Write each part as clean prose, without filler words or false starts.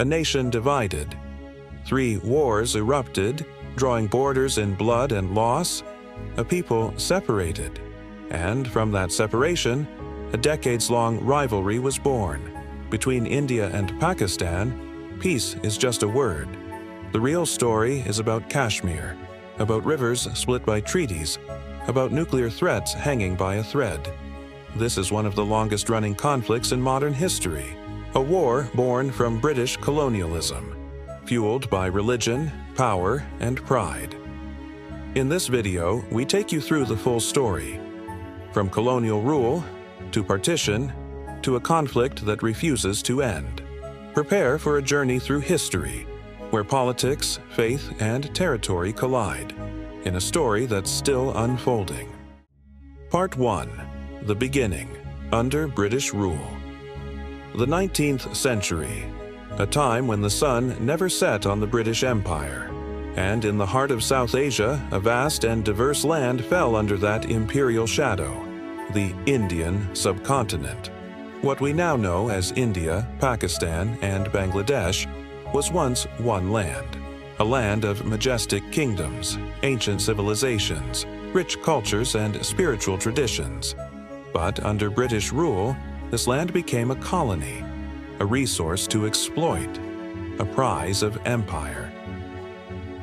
a nation divided. 3 wars erupted, drawing borders in blood and loss, a people separated. And from that separation, a decades-long rivalry was born. Between India and Pakistan, peace is just a word. The real story is about Kashmir, about rivers split by treaties, about nuclear threats hanging by a thread. This is one of the longest-running conflicts in modern history, a war born from British colonialism, fueled by religion, power, and pride. In this video, we take you through the full story, from colonial rule to partition to a conflict that refuses to end. Prepare for a journey through history, where politics, faith, and territory collide, in a story that's still unfolding. Part 1. The Beginning, under British rule. The 19th century, a time when the sun never set on the British Empire, and in the heart of South Asia, a vast and diverse land fell under that imperial shadow, the Indian subcontinent. What we now know as India, Pakistan, and Bangladesh was once one land, a land of majestic kingdoms, ancient civilizations, rich cultures, and spiritual traditions. But under British rule, this land became a colony, a resource to exploit, a prize of empire.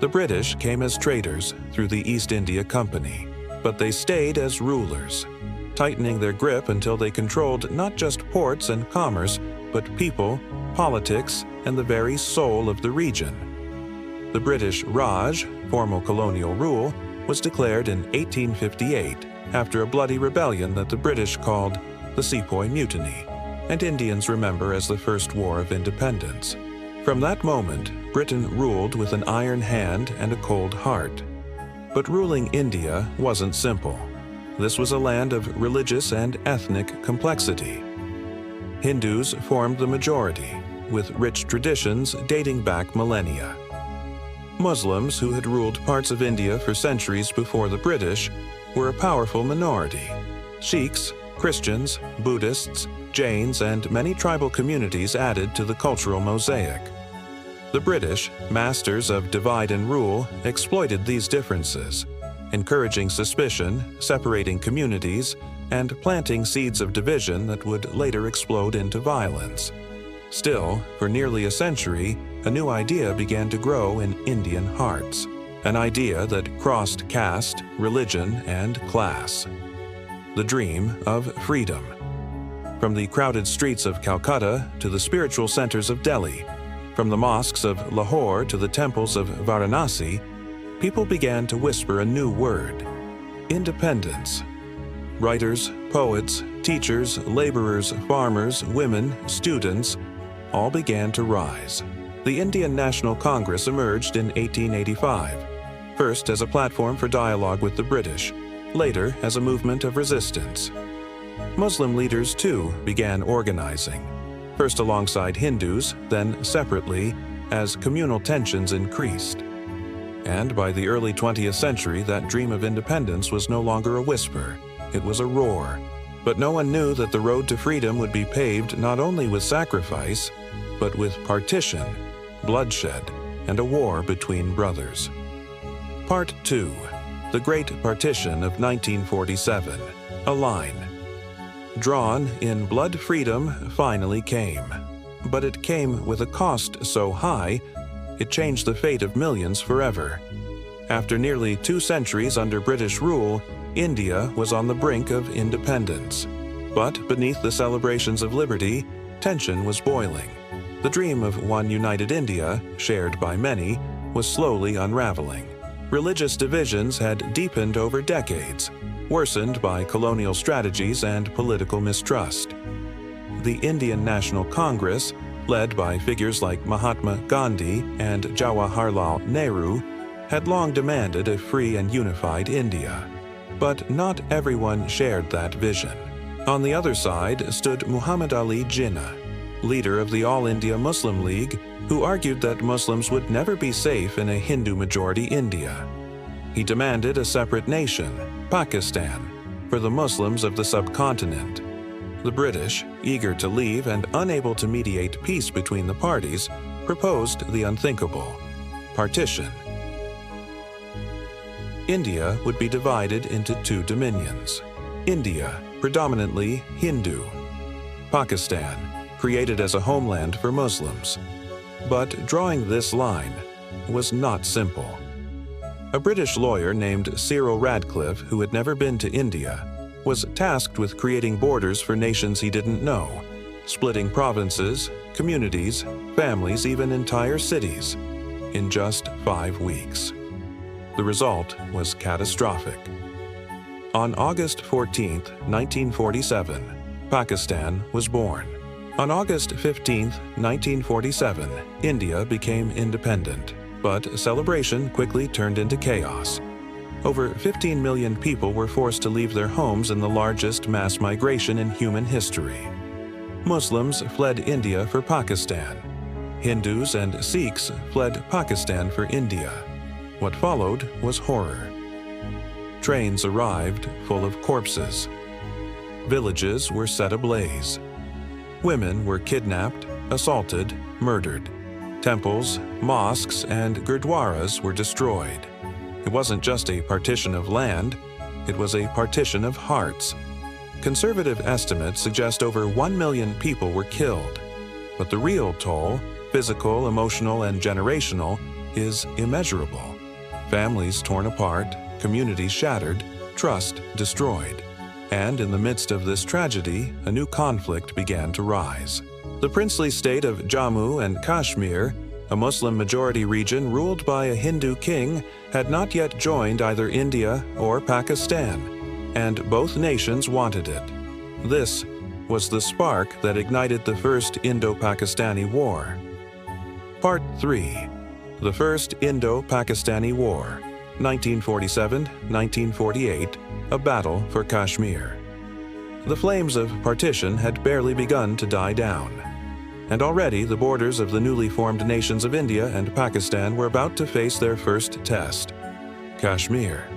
The British came as traders through the East India Company, but they stayed as rulers, tightening their grip until they controlled not just ports and commerce, but people, politics, and the very soul of the region. The British Raj, formal colonial rule, was declared in 1858 after a bloody rebellion that the British called the Sepoy Mutiny, and Indians remember as the First War of Independence. From that moment, Britain ruled with an iron hand and a cold heart. But ruling India wasn't simple. This was a land of religious and ethnic complexity. Hindus formed the majority, with rich traditions dating back millennia. Muslims, who had ruled parts of India for centuries before the British, were a powerful minority. Sikhs, Christians, Buddhists, Jains, and many tribal communities added to the cultural mosaic. The British, masters of divide and rule, exploited these differences, encouraging suspicion, separating communities, and planting seeds of division that would later explode into violence. Still, for nearly a century, a new idea began to grow in Indian hearts, an idea that crossed caste, religion, and class. The dream of freedom. From the crowded streets of Calcutta to the spiritual centers of Delhi, from the mosques of Lahore to the temples of Varanasi, people began to whisper a new word: independence. Writers, poets, teachers, laborers, farmers, women, students, all began to rise. The Indian National Congress emerged in 1885, first as a platform for dialogue with the British, later as a movement of resistance. Muslim leaders, too, began organizing, first alongside Hindus, then separately, as communal tensions increased. And by the early 20th century, that dream of independence was no longer a whisper, it was a roar. But no one knew that the road to freedom would be paved not only with sacrifice, but with partition, bloodshed, and a war between brothers. Part 2. The Great Partition of 1947. A line. Drawn in blood, freedom finally came. But it came with a cost so high, it changed the fate of millions forever. After nearly 2 centuries under British rule, India was on the brink of independence. But beneath the celebrations of liberty, tension was boiling. The dream of one united India, shared by many, was slowly unraveling. Religious divisions had deepened over decades, worsened by colonial strategies and political mistrust. The Indian National Congress, led by figures like Mahatma Gandhi and Jawaharlal Nehru, had long demanded a free and unified India. But not everyone shared that vision. On the other side stood Muhammad Ali Jinnah, leader of the All India Muslim League, who argued that Muslims would never be safe in a Hindu-majority India. He demanded a separate nation, Pakistan, for the Muslims of the subcontinent. The British, eager to leave and unable to mediate peace between the parties, proposed the unthinkable: partition. India would be divided into two dominions: India, predominantly Hindu; Pakistan, created as a homeland for Muslims. But drawing this line was not simple. A British lawyer named Cyril Radcliffe, who had never been to India, was tasked with creating borders for nations he didn't know, splitting provinces, communities, families, even entire cities, in just 5 weeks. The result was catastrophic. On August 14, 1947, Pakistan was born. On August 15, 1947, India became independent, but celebration quickly turned into chaos. Over 15 million people were forced to leave their homes in the largest mass migration in human history. Muslims fled India for Pakistan. Hindus and Sikhs fled Pakistan for India. What followed was horror. Trains arrived full of corpses. Villages were set ablaze. Women were kidnapped, assaulted, murdered. Temples, mosques, and gurdwaras were destroyed. It wasn't just a partition of land, it was a partition of hearts. Conservative estimates suggest over 1 million people were killed, but the real toll, physical, emotional, and generational, is immeasurable. Families torn apart, communities shattered, trust destroyed. And in the midst of this tragedy, a new conflict began to rise. The princely state of Jammu and Kashmir, a Muslim-majority region ruled by a Hindu king, had not yet joined either India or Pakistan, and both nations wanted it. This was the spark that ignited the First Indo-Pakistani War. Part 3. The First Indo-Pakistani War, 1947-1948, a battle for Kashmir. The flames of partition had barely begun to die down, and already the borders of the newly formed nations of India and Pakistan were about to face their first test: Kashmir,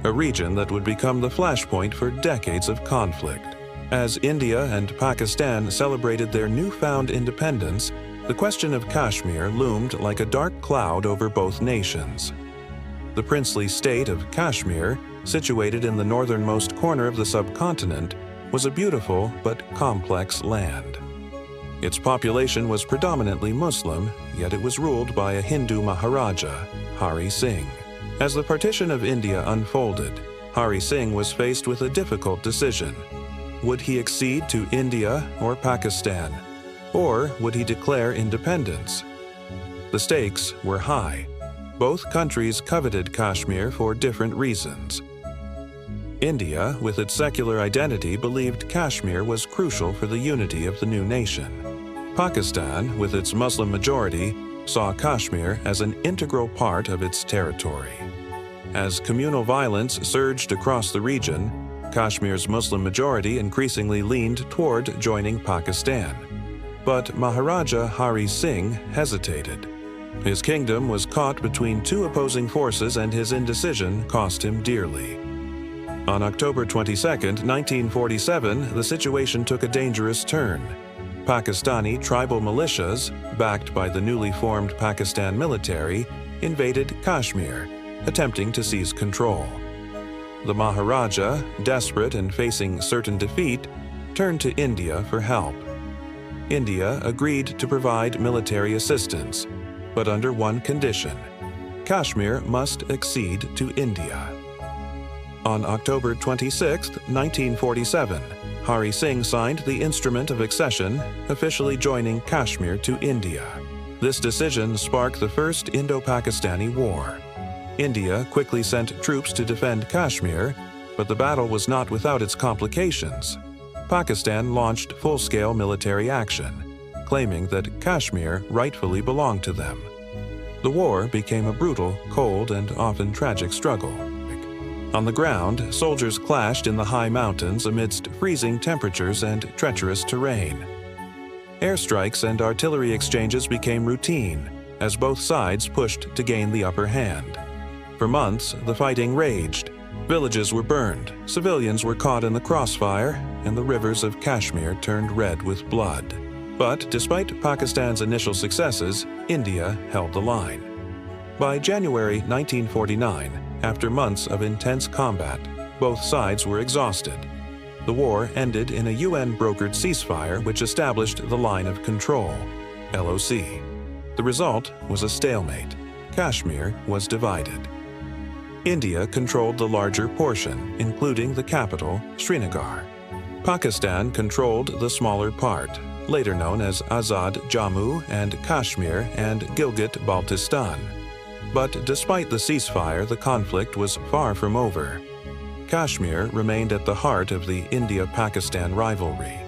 a region that would become the flashpoint for decades of conflict. As India and Pakistan celebrated their newfound independence, the question of Kashmir loomed like a dark cloud over both nations. The princely state of Kashmir, situated in the northernmost corner of the subcontinent, was a beautiful but complex land. Its population was predominantly Muslim, yet it was ruled by a Hindu Maharaja, Hari Singh. As the partition of India unfolded, Hari Singh was faced with a difficult decision. Would he accede to India or Pakistan? Or would he declare independence? The stakes were high. Both countries coveted Kashmir for different reasons. India, with its secular identity, believed Kashmir was crucial for the unity of the new nation. Pakistan, with its Muslim majority, saw Kashmir as an integral part of its territory. As communal violence surged across the region, Kashmir's Muslim majority increasingly leaned toward joining Pakistan. But Maharaja Hari Singh hesitated. His kingdom was caught between two opposing forces, and his indecision cost him dearly. On October 22, 1947, the situation took a dangerous turn. Pakistani tribal militias, backed by the newly formed Pakistan military, invaded Kashmir, attempting to seize control. The Maharaja, desperate and facing certain defeat, turned to India for help. India agreed to provide military assistance, but under one condition: Kashmir must accede to India. On October 26, 1947, Hari Singh signed the Instrument of Accession, officially joining Kashmir to India. This decision sparked the First Indo-Pakistani War. India quickly sent troops to defend Kashmir, but the battle was not without its complications. Pakistan launched full-scale military action, claiming that Kashmir rightfully belonged to them. The war became a brutal, cold, and often tragic struggle. On the ground, soldiers clashed in the high mountains amidst freezing temperatures and treacherous terrain. Airstrikes and artillery exchanges became routine, as both sides pushed to gain the upper hand. For months, the fighting raged. Villages were burned, civilians were caught in the crossfire, and the rivers of Kashmir turned red with blood. But despite Pakistan's initial successes, India held the line. By January 1949, after months of intense combat, both sides were exhausted. The war ended in a UN-brokered ceasefire which established the Line of Control, LOC. The result was a stalemate. Kashmir was divided. India controlled the larger portion, including the capital, Srinagar. Pakistan controlled the smaller part, later known as Azad Jammu and Kashmir and Gilgit-Baltistan. But despite the ceasefire, the conflict was far from over. Kashmir remained at the heart of the India-Pakistan rivalry.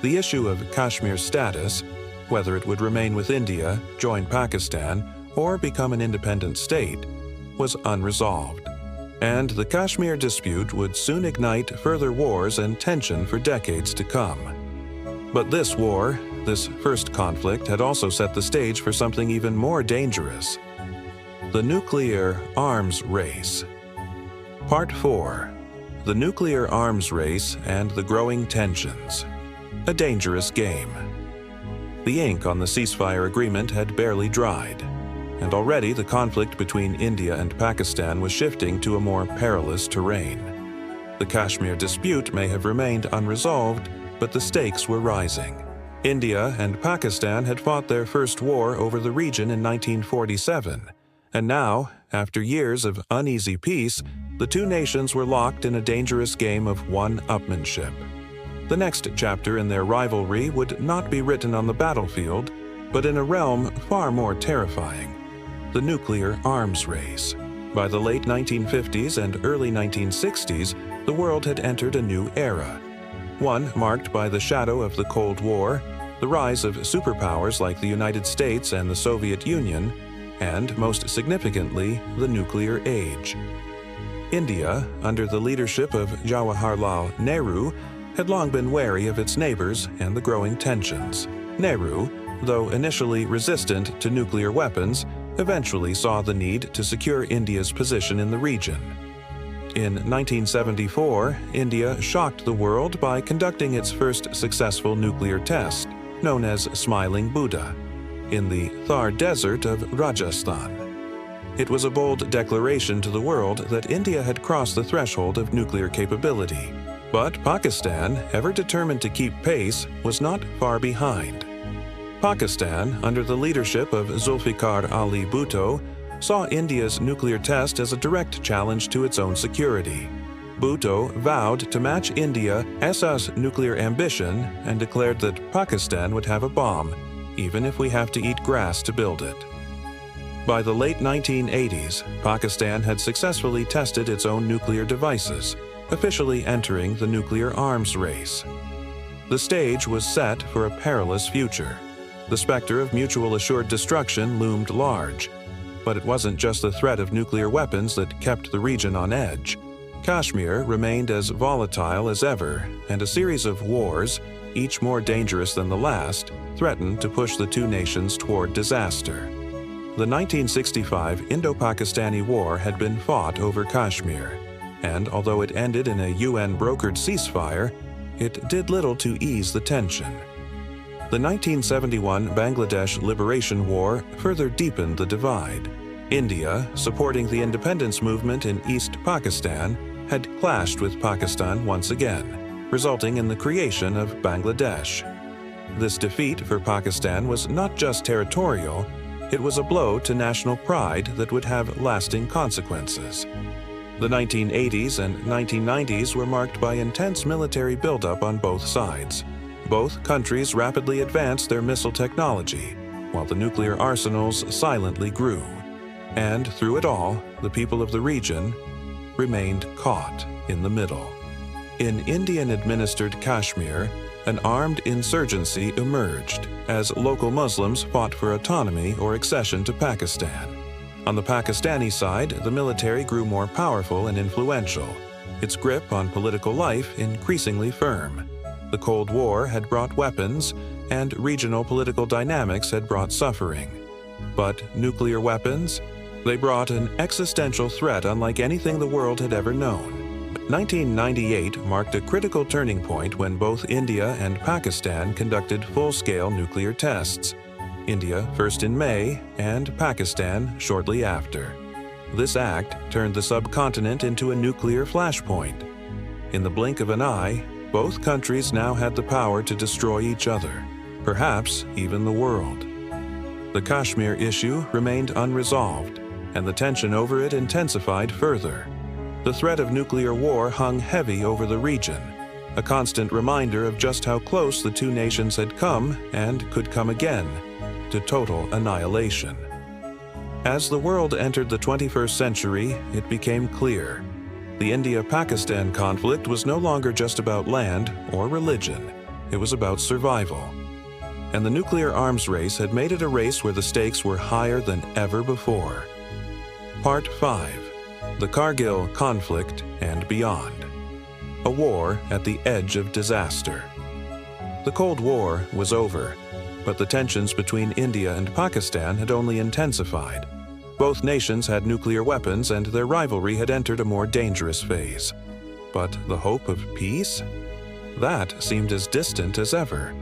The issue of Kashmir's status, whether it would remain with India, join Pakistan, or become an independent state, was unresolved. And the Kashmir dispute would soon ignite further wars and tension for decades to come. But this war, this first conflict, had also set the stage for something even more dangerous: the nuclear arms race. Part 4. The nuclear arms race and the growing tensions. A dangerous game. The ink on the ceasefire agreement had barely dried, and already the conflict between India and Pakistan was shifting to a more perilous terrain. The Kashmir dispute may have remained unresolved, but the stakes were rising. India and Pakistan had fought their first war over the region in 1947, and now, after years of uneasy peace, the two nations were locked in a dangerous game of one-upmanship. The next chapter in their rivalry would not be written on the battlefield, but in a realm far more terrifying: the nuclear arms race. By the late 1950s and early 1960s, the world had entered a new era, one marked by the shadow of the Cold War, the rise of superpowers like the United States and the Soviet Union, and, most significantly, the nuclear age. India, under the leadership of Jawaharlal Nehru, had long been wary of its neighbors and the growing tensions. Nehru, though initially resistant to nuclear weapons, eventually saw the need to secure India's position in the region. In 1974, India shocked the world by conducting its first successful nuclear test, known as Smiling Buddha, in the Thar Desert of Rajasthan. It was a bold declaration to the world that India had crossed the threshold of nuclear capability. But Pakistan, ever determined to keep pace, was not far behind. Pakistan, under the leadership of Zulfikar Ali Bhutto, saw India's nuclear test as a direct challenge to its own security. Bhutto vowed to match India's nuclear ambition and declared that Pakistan would have a bomb, even if we have to eat grass to build it. By the late 1980s, Pakistan had successfully tested its own nuclear devices, officially entering the nuclear arms race. The stage was set for a perilous future. The specter of mutual assured destruction loomed large. But it wasn't just the threat of nuclear weapons that kept the region on edge. Kashmir remained as volatile as ever, and a series of wars, each more dangerous than the last, threatened to push the two nations toward disaster. The 1965 Indo-Pakistani War had been fought over Kashmir, and although it ended in a UN-brokered ceasefire, it did little to ease the tension. The 1971 Bangladesh Liberation War further deepened the divide. India, supporting the independence movement in East Pakistan, had clashed with Pakistan once again, resulting in the creation of Bangladesh. This defeat for Pakistan was not just territorial, it was a blow to national pride that would have lasting consequences. The 1980s and 1990s were marked by intense military buildup on both sides. Both countries rapidly advanced their missile technology, while the nuclear arsenals silently grew. And through it all, the people of the region remained caught in the middle. In Indian-administered Kashmir, an armed insurgency emerged as local Muslims fought for autonomy or accession to Pakistan. On the Pakistani side, the military grew more powerful and influential, its grip on political life increasingly firm. The Cold War had brought weapons, and regional political dynamics had brought suffering. But nuclear weapons? They brought an existential threat unlike anything the world had ever known. 1998 marked a critical turning point when both India and Pakistan conducted full-scale nuclear tests. India first in May, and Pakistan shortly after. This act turned the subcontinent into a nuclear flashpoint. In the blink of an eye, both countries now had the power to destroy each other, perhaps even the world. The Kashmir issue remained unresolved, and the tension over it intensified further. The threat of nuclear war hung heavy over the region, a constant reminder of just how close the two nations had come and could come again to total annihilation. As the world entered the 21st century, it became clear. The India-Pakistan conflict was no longer just about land or religion. It was about survival. And the nuclear arms race had made it a race where the stakes were higher than ever before. Part 5. The Kargil Conflict and Beyond. A war at the edge of disaster. The Cold War was over, but the tensions between India and Pakistan had only intensified. Both nations had nuclear weapons, and their rivalry had entered a more dangerous phase. But the hope of peace? That seemed as distant as ever.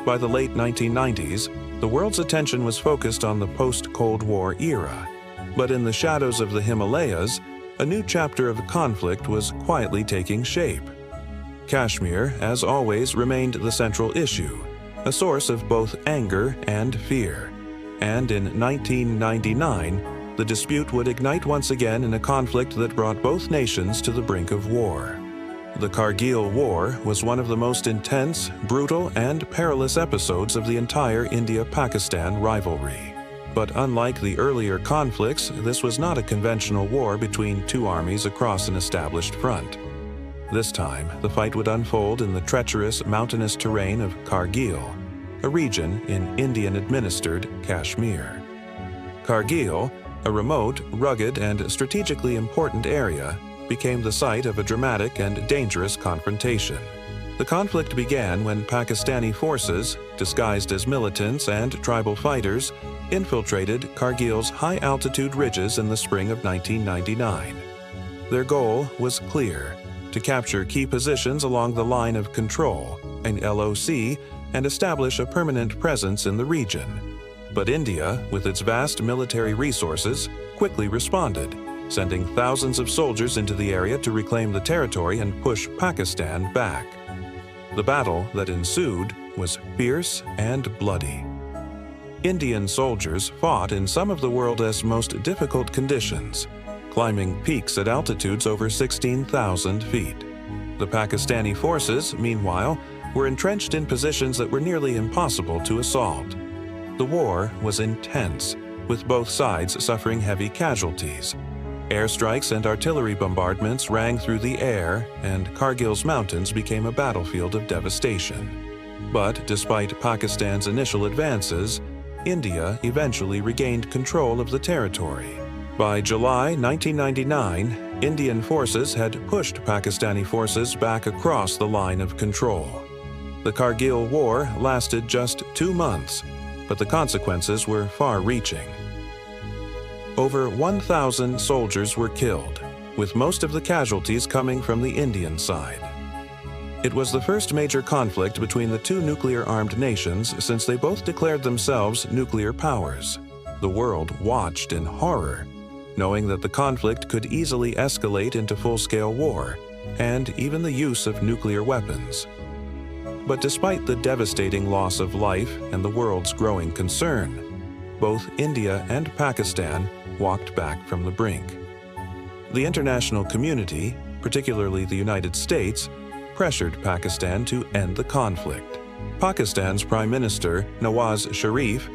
By the late 1990s, the world's attention was focused on the post-Cold War era. But in the shadows of the Himalayas, a new chapter of conflict was quietly taking shape. Kashmir, as always, remained the central issue, a source of both anger and fear. And in 1999, the dispute would ignite once again in a conflict that brought both nations to the brink of war. The Kargil War was one of the most intense, brutal, and perilous episodes of the entire India-Pakistan rivalry. But unlike the earlier conflicts, this was not a conventional war between two armies across an established front. This time, the fight would unfold in the treacherous mountainous terrain of Kargil, a region in Indian-administered Kashmir. Kargil, a remote, rugged, and strategically important area, became the site of a dramatic and dangerous confrontation. The conflict began when Pakistani forces, disguised as militants and tribal fighters, infiltrated Kargil's high-altitude ridges in the spring of 1999. Their goal was clear: to capture key positions along the line of control, an LOC, and establish a permanent presence in the region. But India, with its vast military resources, quickly responded, sending thousands of soldiers into the area to reclaim the territory and push Pakistan back. The battle that ensued was fierce and bloody. Indian soldiers fought in some of the world's most difficult conditions, climbing peaks at altitudes over 16,000 feet. The Pakistani forces, meanwhile, were entrenched in positions that were nearly impossible to assault. The war was intense, with both sides suffering heavy casualties. Airstrikes and artillery bombardments rang through the air, and Kargil's mountains became a battlefield of devastation. But despite Pakistan's initial advances, India eventually regained control of the territory. By July 1999, Indian forces had pushed Pakistani forces back across the line of control. The Kargil War lasted just 2 months, but the consequences were far-reaching. Over 1,000 soldiers were killed, with most of the casualties coming from the Indian side. It was the first major conflict between the two nuclear-armed nations since they both declared themselves nuclear powers. The world watched in horror, knowing that the conflict could easily escalate into full-scale war, and even the use of nuclear weapons. But despite the devastating loss of life and the world's growing concern, both India and Pakistan walked back from the brink. The international community, particularly the United States, pressured Pakistan to end the conflict. Pakistan's Prime Minister, Nawaz Sharif,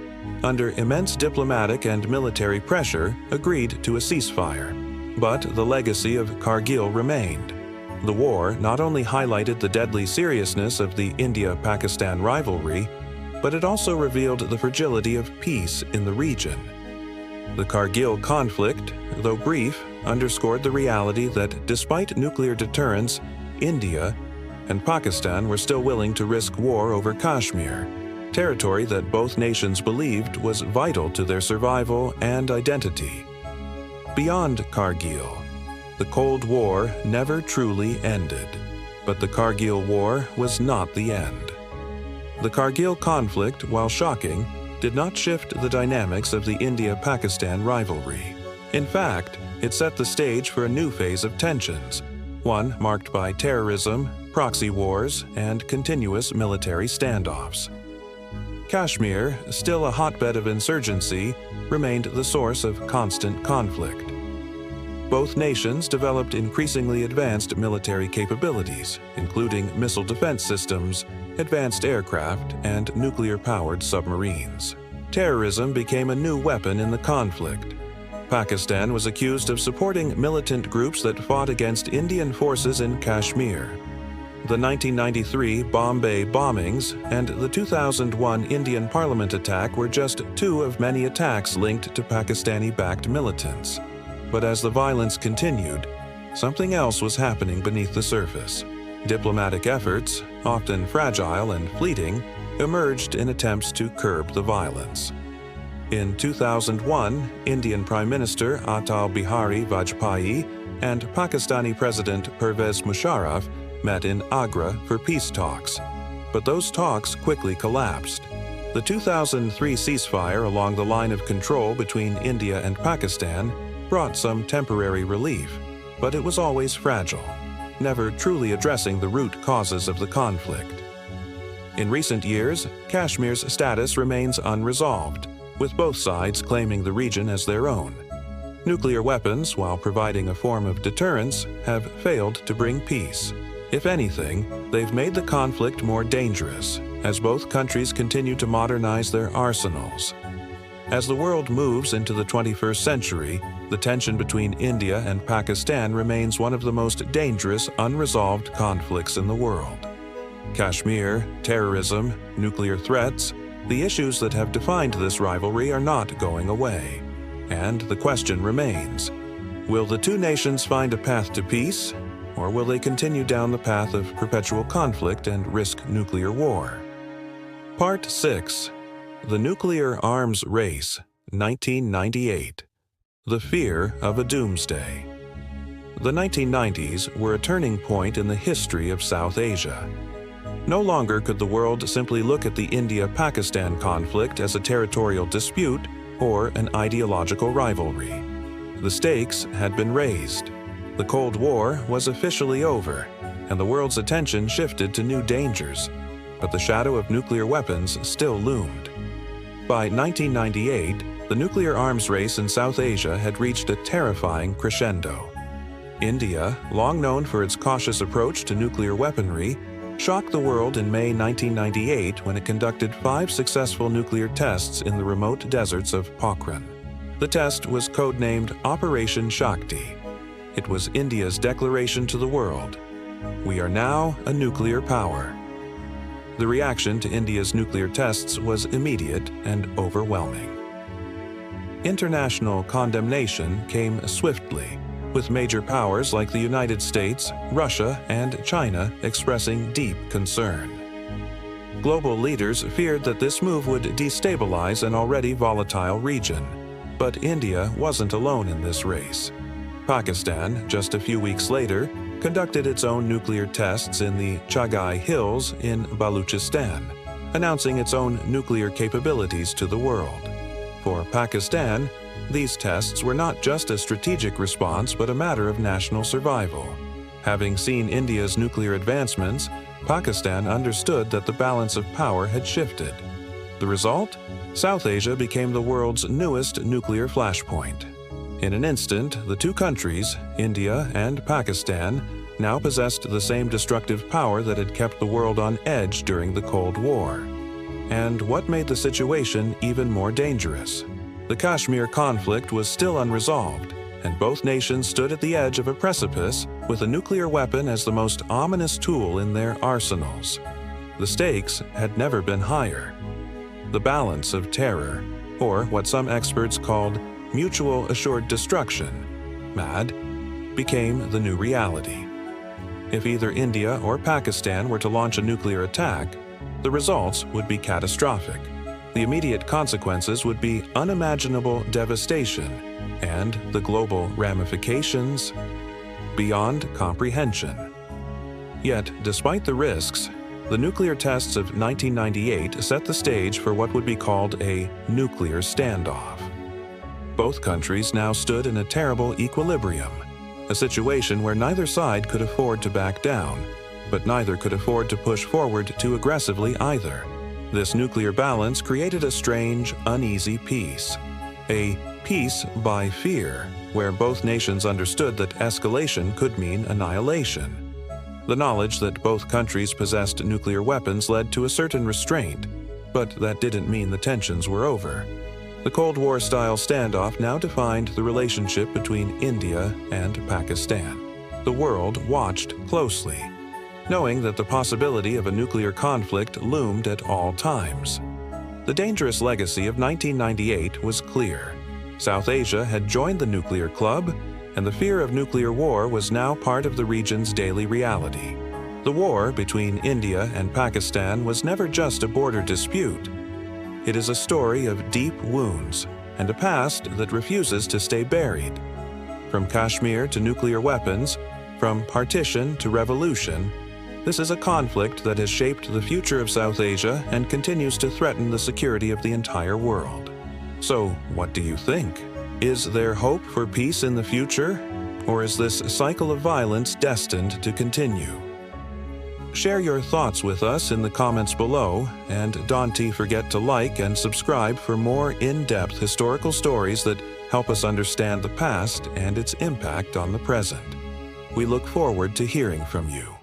under immense diplomatic and military pressure, agreed to a ceasefire. But the legacy of Kargil remained. The war not only highlighted the deadly seriousness of the India-Pakistan rivalry, but it also revealed the fragility of peace in the region. The Kargil conflict, though brief, underscored the reality that despite nuclear deterrence, India and Pakistan were still willing to risk war over Kashmir, territory that both nations believed was vital to their survival and identity. Beyond Kargil, The Cold War never truly ended, but the Kargil War was not the end. The Kargil conflict, while shocking, did not shift the dynamics of the India-Pakistan rivalry. In fact, it set the stage for a new phase of tensions, one marked by terrorism, proxy wars, and continuous military standoffs. Kashmir, still a hotbed of insurgency, remained the source of constant conflict. Both nations developed increasingly advanced military capabilities, including missile defense systems, advanced aircraft, and nuclear-powered submarines. Terrorism became a new weapon in the conflict. Pakistan was accused of supporting militant groups that fought against Indian forces in Kashmir. The 1993 Bombay bombings and the 2001 Indian Parliament attack were just two of many attacks linked to Pakistani-backed militants. But as the violence continued, something else was happening beneath the surface. Diplomatic efforts, often fragile and fleeting, emerged in attempts to curb the violence. In 2001, Indian Prime Minister Atal Bihari Vajpayee and Pakistani President Pervez Musharraf met in Agra for peace talks, but those talks quickly collapsed. The 2003 ceasefire along the line of control between India and Pakistan brought some temporary relief, but it was always fragile, never truly addressing the root causes of the conflict. In recent years, Kashmir's status remains unresolved, with both sides claiming the region as their own. Nuclear weapons, while providing a form of deterrence, have failed to bring peace. If anything, they've made the conflict more dangerous, as both countries continue to modernize their arsenals. As the world moves into the 21st century, the tension between India and Pakistan remains one of the most dangerous unresolved conflicts in the world. Kashmir, terrorism, nuclear threats, the issues that have defined this rivalry are not going away. And the question remains, will the two nations find a path to peace, or will they continue down the path of perpetual conflict and risk nuclear war? Part 6. The Nuclear Arms Race, 1998. The Fear of a Doomsday. The 1990s were a turning point in the history of South Asia. No longer could the world simply look at the India-Pakistan conflict as a territorial dispute or an ideological rivalry. The stakes had been raised. The Cold War was officially over, and the world's attention shifted to new dangers, but the shadow of nuclear weapons still loomed. By 1998, the nuclear arms race in South Asia had reached a terrifying crescendo. India, long known for its cautious approach to nuclear weaponry, shocked the world in May 1998 when it conducted 5 successful nuclear tests in the remote deserts of Pokhran. The test was codenamed Operation Shakti. It was India's declaration to the world, "We are now a nuclear power." The reaction to India's nuclear tests was immediate and overwhelming. International condemnation came swiftly, with major powers like the United States, Russia, and China expressing deep concern. Global leaders feared that this move would destabilize an already volatile region. But India wasn't alone in this race. Pakistan, just a few weeks later, conducted its own nuclear tests in the Chagai Hills in Balochistan, announcing its own nuclear capabilities to the world. For Pakistan, these tests were not just a strategic response but a matter of national survival. Having seen India's nuclear advancements, Pakistan understood that the balance of power had shifted. The result? South Asia became the world's newest nuclear flashpoint. In an instant, the two countries, India and Pakistan, now possessed the same destructive power that had kept the world on edge during the Cold War. And what made the situation even more dangerous? The Kashmir conflict was still unresolved, and both nations stood at the edge of a precipice with a nuclear weapon as the most ominous tool in their arsenals. The stakes had never been higher. The balance of terror, or what some experts called mutual assured destruction, MAD, became the new reality. If either India or Pakistan were to launch a nuclear attack, the results would be catastrophic. The immediate consequences would be unimaginable devastation, and the global ramifications. beyond comprehension. Yet, despite the risks, the nuclear tests of 1998 set the stage for what would be called a nuclear standoff. Both countries now stood in a terrible equilibrium, a situation where neither side could afford to back down, but neither could afford to push forward too aggressively either. This nuclear balance created a strange, uneasy peace. A peace by fear, where both nations understood that escalation could mean annihilation. The knowledge that both countries possessed nuclear weapons led to a certain restraint, but that didn't mean the tensions were over. The Cold War-style standoff now defined the relationship between India and Pakistan. The world watched closely, knowing that the possibility of a nuclear conflict loomed at all times. The dangerous legacy of 1998 was clear. South Asia had joined the nuclear club, and the fear of nuclear war was now part of the region's daily reality. The war between India and Pakistan was never just a border dispute. It is a story of deep wounds and a past that refuses to stay buried. From Kashmir to nuclear weapons, from partition to revolution, this is a conflict that has shaped the future of South Asia and continues to threaten the security of the entire world. So, what do you think? Is there hope for peace in the future, or is this cycle of violence destined to continue? Share your thoughts with us in the comments below, and don't forget to like and subscribe for more in-depth historical stories that help us understand the past and its impact on the present. We look forward to hearing from you.